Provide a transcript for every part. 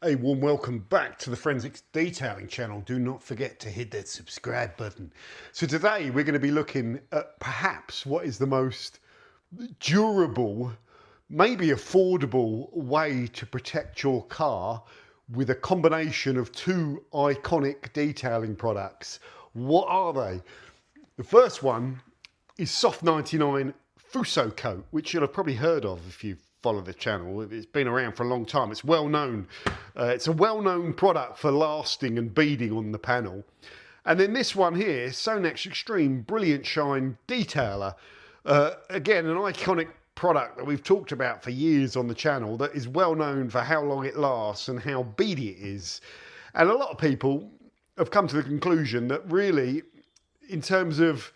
A warm welcome back to the Forensics Detailing channel. Do not forget to hit that subscribe button. So today we're going to be looking at perhaps what is the most durable, maybe affordable way to protect your car with a combination of two iconic detailing products. What are they? The first one is Soft 99 Fusso Coat, which you'll have probably heard of if you've followed the channel. It's been around for a long time. It's well known. It's a well-known product for lasting and beading on the panel. And then this one here, Sonax Extreme Brilliant Shine Detailer. Again, an iconic product that we've talked about for years on the channel that is well known for how long it lasts and how beady it is. And a lot of people have come to the conclusion that really, in terms of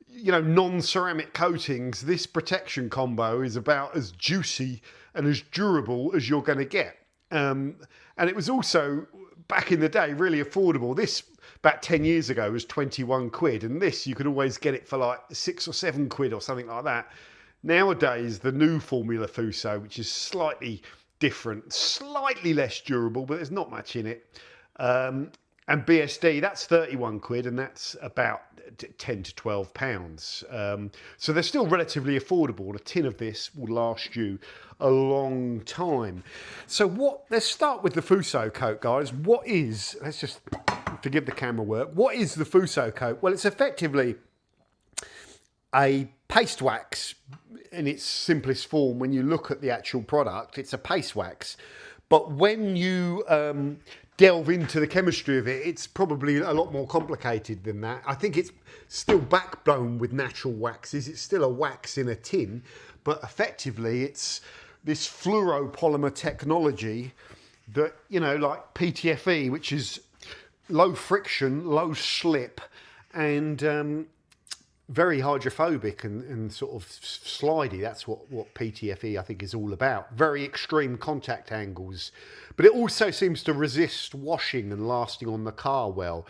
non-ceramic coatings, this protection combo is about as juicy and as durable as you're going to get. And it was also, back in the day, really affordable. This, about 10 years ago, was 21 quid. And this, you could always get it for like 6 or 7 quid or something like that. Nowadays, the new Formula Fusso, which is slightly different, slightly less durable, but there's not much in it. And BSD, that's 31 quid, and that's about 10 to 12 pounds. So they're still relatively affordable, and a tin of this will last you a long time. So let's start with the Fusso Coat, guys. Let's just forgive the camera work. What is the Fusso Coat? Well, it's effectively a paste wax in its simplest form. When you look at the actual product, it's a paste wax. But when you delve into the chemistry of it, it's probably a lot more complicated than that. I think it's still backbone with natural waxes. It's still a wax in a tin, but effectively it's this fluoropolymer technology that, like PTFE, which is low friction, low slip, and very hydrophobic and sort of slidey. That's what PTFE I think is all about. Very extreme contact angles, but it also seems to resist washing and lasting on the car well.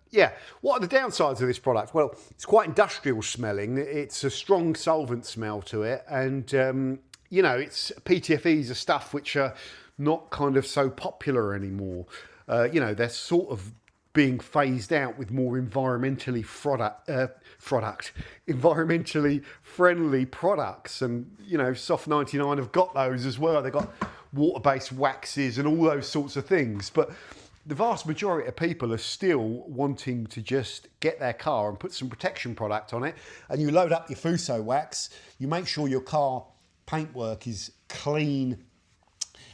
Yeah, what are the downsides of this product? Well, it's quite industrial smelling. It's a strong solvent smell to it, and it's PTFEs are stuff which are not kind of so popular anymore. They're sort of being phased out with more environmentally environmentally friendly products, and Soft 99 have got those as well. They've got water-based waxes and all those sorts of things, but the vast majority of people are still wanting to just get their car and put some protection product on it, and you load up your Fusso wax. You make sure your car paintwork is clean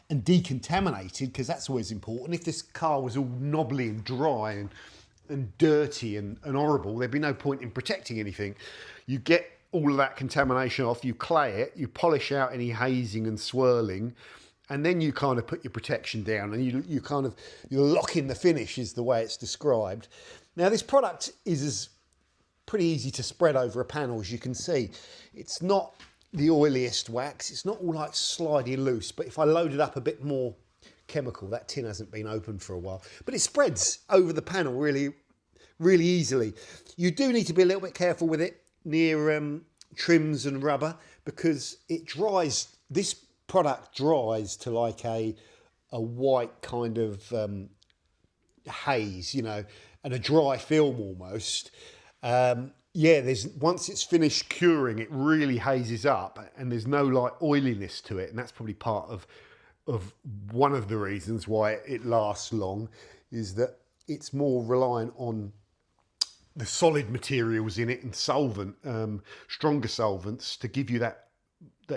and decontaminated, because that's always important. If this car was all knobbly and dry and dirty and horrible, there'd be no point in protecting anything. You get all of that contamination off, you clay it, you polish out any hazing and swirling, and then you kind of put your protection down, and you lock in the finish, is the way it's described. Now, this product is pretty easy to spread over a panel, as you can see. It's not the oiliest wax. It's not all like slidey loose, but if I load it up a bit more chemical, that tin hasn't been opened for a while, but it spreads over the panel really, really easily. You do need to be a little bit careful with it near trims and rubber, because it dries. This product dries to like a white kind of haze, and a dry film almost. Once it's finished curing, it really hazes up, and there's no like oiliness to it, and that's probably part of one of the reasons why it lasts long, is that it's more reliant on the solid materials in it and solvent, stronger solvents, to give you that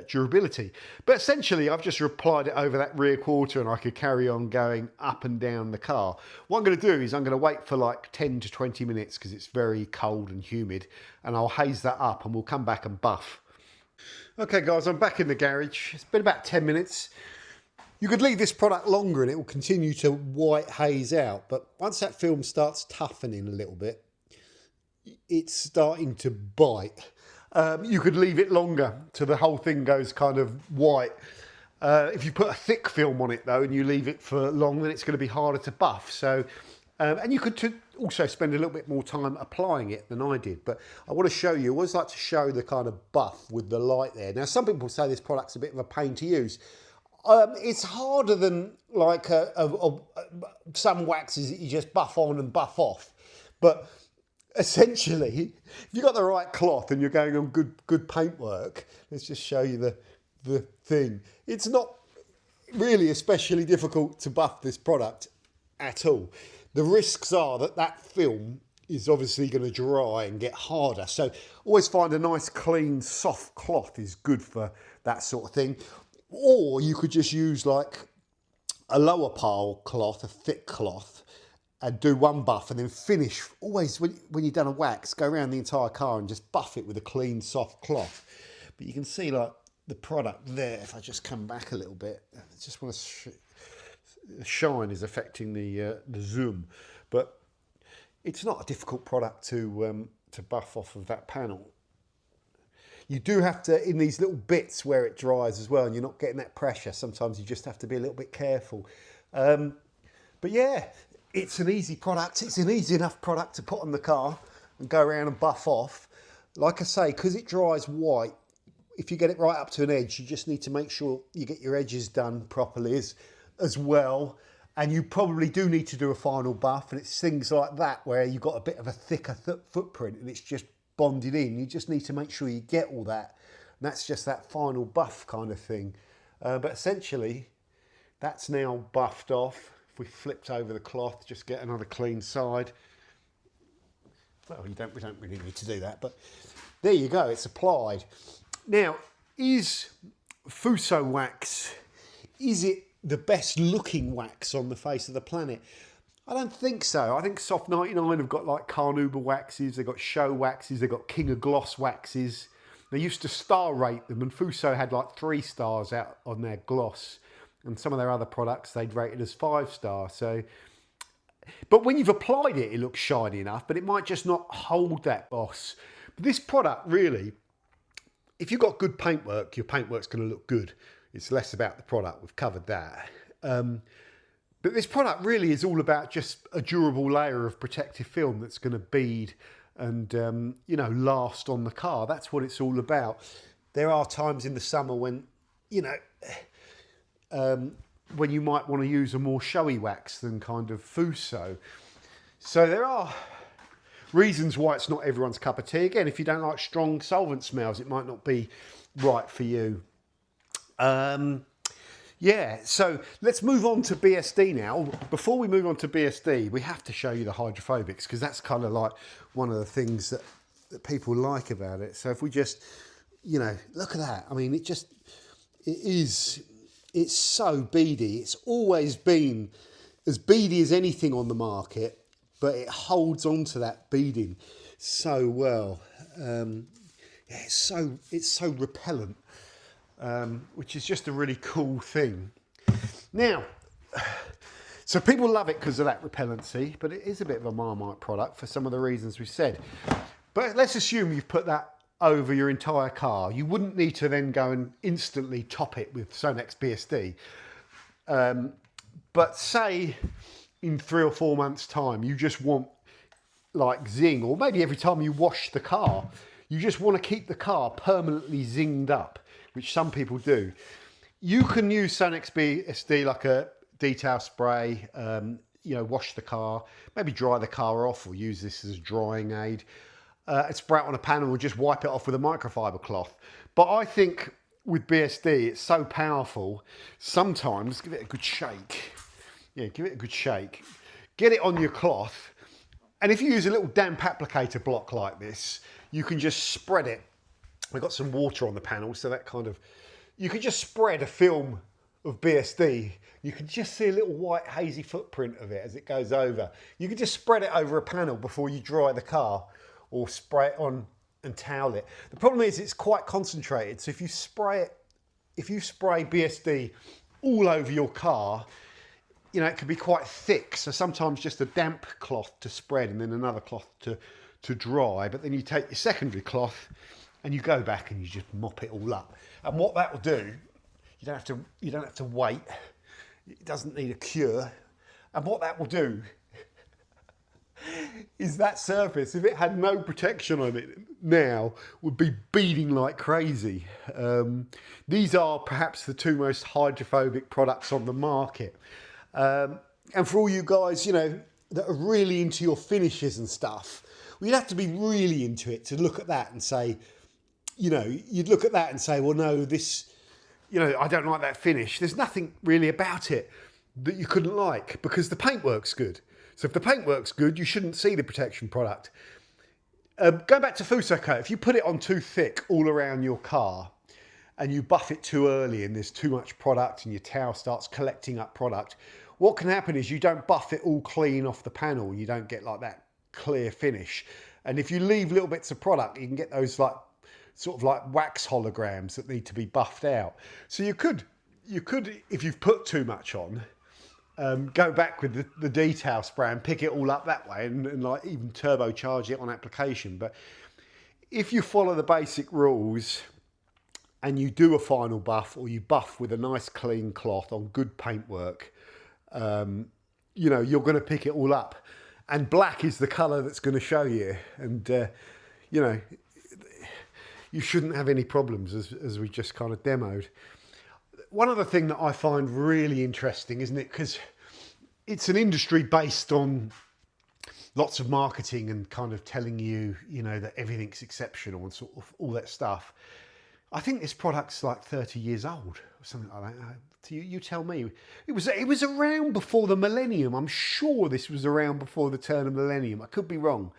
durability. But essentially, I've just applied it over that rear quarter, and I could carry on going up and down the car. What I'm going to do is I'm going to wait for like 10 to 20 minutes, because it's very cold and humid, and I'll haze that up, and we'll come back and buff. Okay guys, I'm back in the garage. It's been about 10 minutes. You could leave this product longer and it will continue to white haze out, but once that film starts toughening a little bit, it's starting to bite. You could leave it longer till the whole thing goes kind of white. If you put a thick film on it though, and you leave it for long, then it's going to be harder to buff. So, and you could also spend a little bit more time applying it than I did. But I want to show you, I always like to show the kind of buff with the light there. Now, some people say this product's a bit of a pain to use. It's harder than like some waxes that you just buff on and buff off. But essentially, if you've got the right cloth and you're going on good paintwork, let's just show you the thing. It's not really especially difficult to buff this product at all. The risks are that film is obviously going to dry and get harder. So always find a nice clean soft cloth is good for that sort of thing. Or you could just use like a lower pile cloth, a thick cloth, and do one buff and then finish. Always when you've done a wax, go around the entire car and just buff it with a clean soft cloth. But you can see like the product there. If I just come back a little bit, I just want to the shine is affecting the zoom, but it's not a difficult product to buff off of that panel. You do have to, in these little bits where it dries as well, and you're not getting that pressure, sometimes you just have to be a little bit careful. But yeah, it's an easy product. It's an easy enough product to put on the car and go around and buff off. Like I say, because it dries white, if you get it right up to an edge, you just need to make sure you get your edges done properly as well. And you probably do need to do a final buff, and it's things like that where you've got a bit of a thicker footprint and it's just bonded in. You just need to make sure you get all that. And that's just that final buff kind of thing. But essentially, that's now buffed off. If we flipped over the cloth, just get another clean side. Well, we don't really need to do that, but there you go, it's applied. Now, is Fusso wax, is it the best looking wax on the face of the planet? I don't think so. I think Soft 99 have got like Carnauba waxes, they've got show waxes, they've got King of Gloss waxes. They used to star rate them, and Fusso had like 3 stars out on their gloss. And some of their other products they'd rated as 5 stars. So, but when you've applied it, it looks shiny enough, but it might just not hold that gloss. But this product really, if you've got good paintwork, your paintwork's going to look good. It's less about the product, we've covered that. But this product really is all about just a durable layer of protective film that's going to bead and, you know, last on the car. That's what it's all about. There are times in the summer when, you know, when you might want to use a more showy wax than kind of Fusso. So there are reasons why it's not everyone's cup of tea. Again, if you don't like strong solvent smells, it might not be right for you. Yeah, so let's move on to BSD now. Before we move on to BSD, we have to show you the hydrophobics, because that's kind of like one of the things that people like about it. So if we just, you know, look at that. I mean, it's so beady. It's always been as beady as anything on the market, but it holds on to that beading so well. Yeah, it's so repellent. Which is just a really cool thing. Now, so people love it because of that repellency, but it is a bit of a Marmite product for some of the reasons we said. But let's assume you've put that over your entire car. You wouldn't need to then go and instantly top it with Sonax BSD. But say in 3 or 4 months' time, you just want like zing, or maybe every time you wash the car, you just want to keep the car permanently zinged up, which some people do. You can use Sonax BSD like a detail spray, you know, wash the car, maybe dry the car off, or use this as a drying aid. Spray it on a panel and just wipe it off with a microfiber cloth. But I think with BSD, it's so powerful, sometimes give it a good shake. Yeah, give it a good shake. Get it on your cloth. And if you use a little damp applicator block like this, you can just spread it. We've got some water on the panel, so that kind of, you can just spread a film of BSD. You can just see a little white hazy footprint of it as it goes over. You can just spread it over a panel before you dry the car, or spray it on and towel it. The problem is it's quite concentrated, so if you spray BSD all over your car, you know, it can be quite thick. So sometimes just a damp cloth to spread and then another cloth to dry. But then you take your secondary cloth and you go back and you just mop it all up. And what that will do, you don't have to wait. It doesn't need a cure. And what that will do, is that surface, if it had no protection on it now, would be beading like crazy. These are perhaps the two most hydrophobic products on the market. And for all you guys, you know, that are really into your finishes and stuff, well, you'd have to be really into it to look at that and say, you know, you'd look at that and say, well, no, this, you know, I don't like that finish. There's nothing really about it that you couldn't like because the paintwork's good. So if the paintwork's good, you shouldn't see the protection product. Going back to Fusso Coat, if you put it on too thick all around your car and you buff it too early and there's too much product and your towel starts collecting up product, what can happen is you don't buff it all clean off the panel. You don't get like that clear finish. And if you leave little bits of product, you can get those like sort of like wax holograms that need to be buffed out. So you could, if you've put too much on, go back with the detail spray and pick it all up that way and like even turbocharge it on application. But if you follow the basic rules and you do a final buff or you buff with a nice clean cloth on good paintwork, you know, you're going to pick it all up. And black is the colour that's going to show you. And, you know, you shouldn't have any problems as we just kind of demoed. One other thing that I find really interesting, isn't it? Because it's an industry based on lots of marketing and kind of telling you, you know, that everything's exceptional and sort of all that stuff. I think this product's like 30 years old or something like that. You tell me. It was around before the millennium. I'm sure this was around before the turn of the millennium. I could be wrong.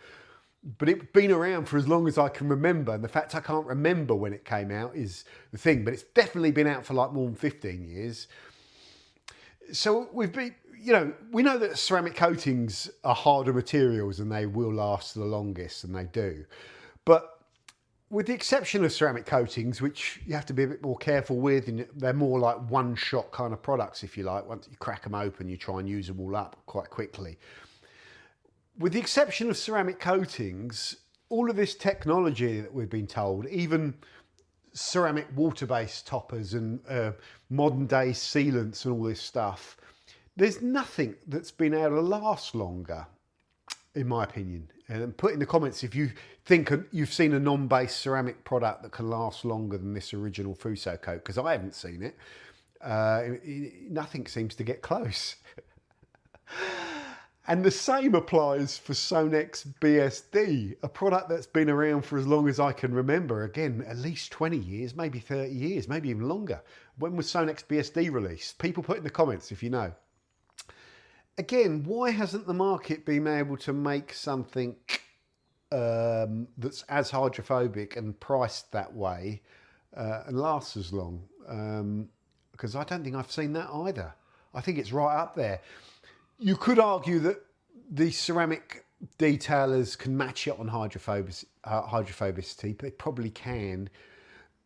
But it's been around for as long as I can remember. And the fact I can't remember when it came out is the thing. But it's definitely been out for like more than 15 years. So we've been, you know, we know that ceramic coatings are harder materials and they will last the longest, and they do. But with the exception of ceramic coatings, which you have to be a bit more careful with, and they're more like one-shot kind of products, if you like. Once you crack them open, you try and use them all up quite quickly. With the exception of ceramic coatings, all of this technology that we've been told, even ceramic water-based toppers and modern-day sealants and all this stuff, there's nothing that's been able to last longer, in my opinion. And put in the comments if you think you've seen a non-based ceramic product that can last longer than this original Fusso Coat, because I haven't seen it. Nothing seems to get close. And the same applies for Sonax BSD, a product that's been around for as long as I can remember. Again, at least 20 years, maybe 30 years, maybe even longer. When was Sonax BSD released? People put in the comments if you know. Again, why hasn't the market been able to make something that's as hydrophobic and priced that way and lasts as long? Because I don't think I've seen that either. I think it's right up there. You could argue that the ceramic detailers can match it on hydrophobicity. They probably can.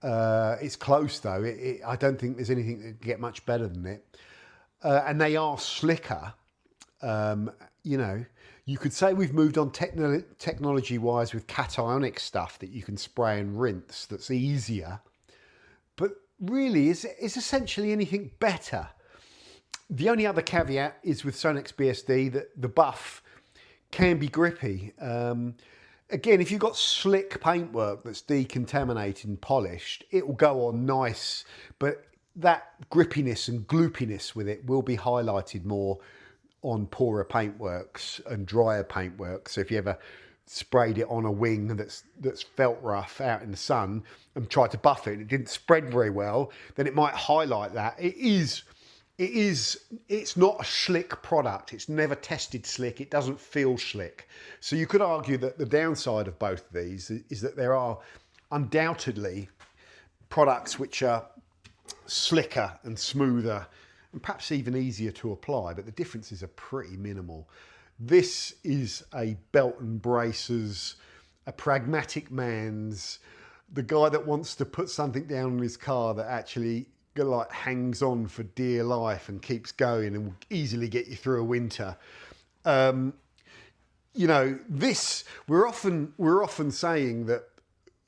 It's close though. I don't think there's anything that can get much better than it. And they are slicker. You know, you could say we've moved on technology-wise with cationic stuff that you can spray and rinse that's easier. But really, is essentially anything better? The only other caveat is with Sonax BSD that the buff can be grippy. Again, if you've got slick paintwork that's decontaminated and polished, it will go on nice, but that grippiness and gloopiness with it will be highlighted more on poorer paintworks and drier paintwork. So if you ever sprayed it on a wing that's felt rough out in the sun and tried to buff it and it didn't spread very well, then it might highlight that. It's not a slick product. It's never tested slick. It doesn't feel slick. So you could argue that the downside of both of these is that there are undoubtedly products which are slicker and smoother and perhaps even easier to apply, but the differences are pretty minimal. This is a belt and braces, a pragmatic man's, the guy that wants to put something down on his car that actually like hangs on for dear life and keeps going and will easily get you through a winter. You know, this, we're often saying that,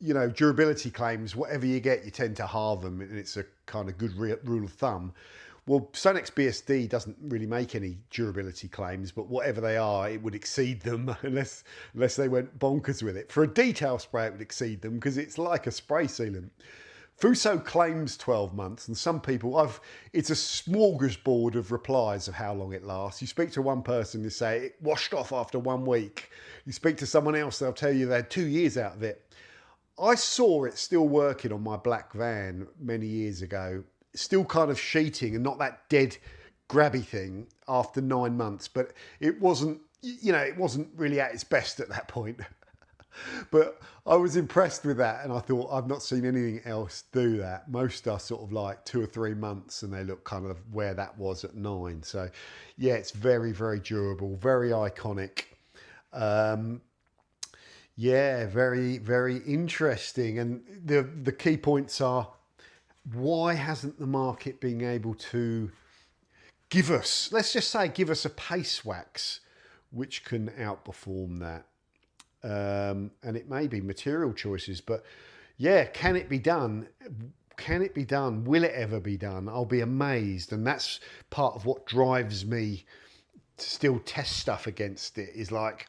you know, durability claims, whatever you get, you tend to halve them, and it's a kind of good rule of thumb. Well, Sonax BSD doesn't really make any durability claims, but whatever they are, it would exceed them unless they went bonkers with it. For a detail spray, it would exceed them because it's like a spray sealant. Fusso claims 12 months, and some people, it's a smorgasbord of replies of how long it lasts. You speak to one person, they say it washed off after 1 week. You speak to someone else, they'll tell you they had 2 years out of it. I saw it still working on my black van many years ago, still kind of sheeting and not that dead grabby thing after 9 months, but it wasn't, it wasn't really at its best at that point. But I was impressed with that, and I thought, I've not seen anything else do that. Most are sort of like 2 or 3 months, and they look kind of where that was at 9. So yeah, it's very, very durable, very iconic. Yeah, very, very interesting. And the key points are, why hasn't the market been able to give us, let's just say, give us a paste wax which can outperform that? And it may be material choices, but yeah, can it be done? Can it be done? Will it ever be done? I'll be amazed. And that's part of what drives me to still test stuff against it, is like,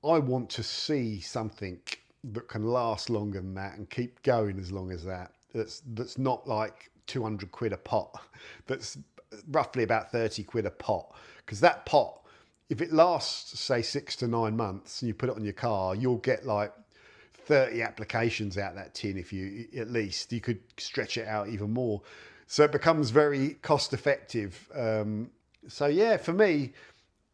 I want to see something that can last longer than that and keep going as long as that. That's not like 200 quid a pot. That's roughly about 30 quid a pot. Because that pot, if it lasts, say, 6 to 9 months, and you put it on your car, you'll get like 30 applications out that tin. If you, at least, you could stretch it out even more. So it becomes very cost effective. So yeah, for me,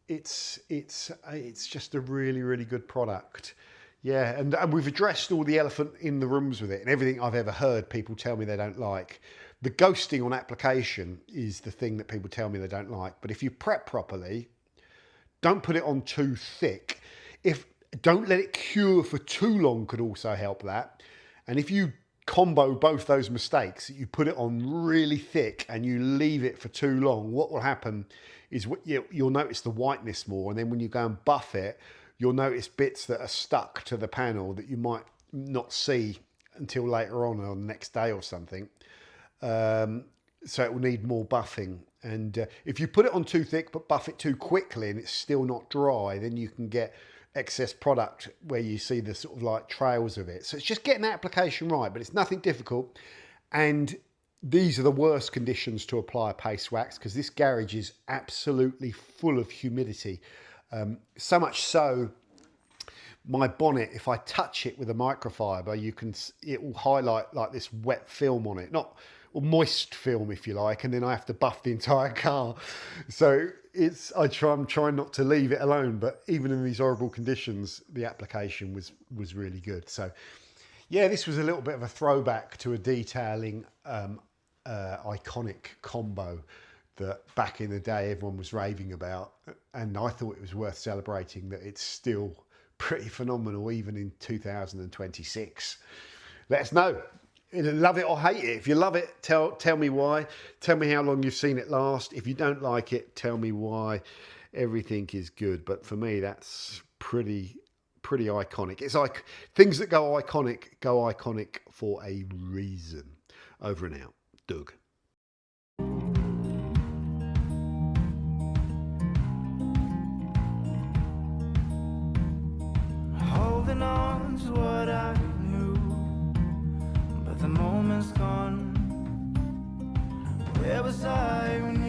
it's just a really, really good product. Yeah, and we've addressed all the elephant in the rooms with it, and everything I've ever heard people tell me they don't like. The ghosting on application is the thing that people tell me they don't like. But if you prep properly, don't put it on too thick. Don't let it cure for too long could also help that. And if you combo both those mistakes, you put it on really thick and you leave it for too long, what will happen is you'll notice the whiteness more, and then when you go and buff it, you'll notice bits that are stuck to the panel that you might not see until later on or the next day or something. So it will need more buffing. And if you put it on too thick but buff it too quickly and it's still not dry, then you can get excess product where you see the sort of like trails of it. So it's just getting that application right, but it's nothing difficult. And these are the worst conditions to apply paste wax, because this garage is absolutely full of humidity. So much so, my bonnet, if I touch it with a microfiber, it will highlight like this wet film on it, moist film if you like, and then I have to buff the entire car. So I'm trying not to leave it alone, but even in these horrible conditions, the application was really good. So yeah, this was a little bit of a throwback to a detailing iconic combo that back in the day everyone was raving about, and I thought it was worth celebrating that it's still pretty phenomenal even in 2026. Let us know. Love it or hate it. If you love it, tell me why. Tell me how long you've seen it last. If you don't like it, tell me why. Everything is good, but for me that's pretty iconic. It's like things that go iconic for a reason. Over and out. Doug. Holding on to what I knew, but the moment's gone. Where was I when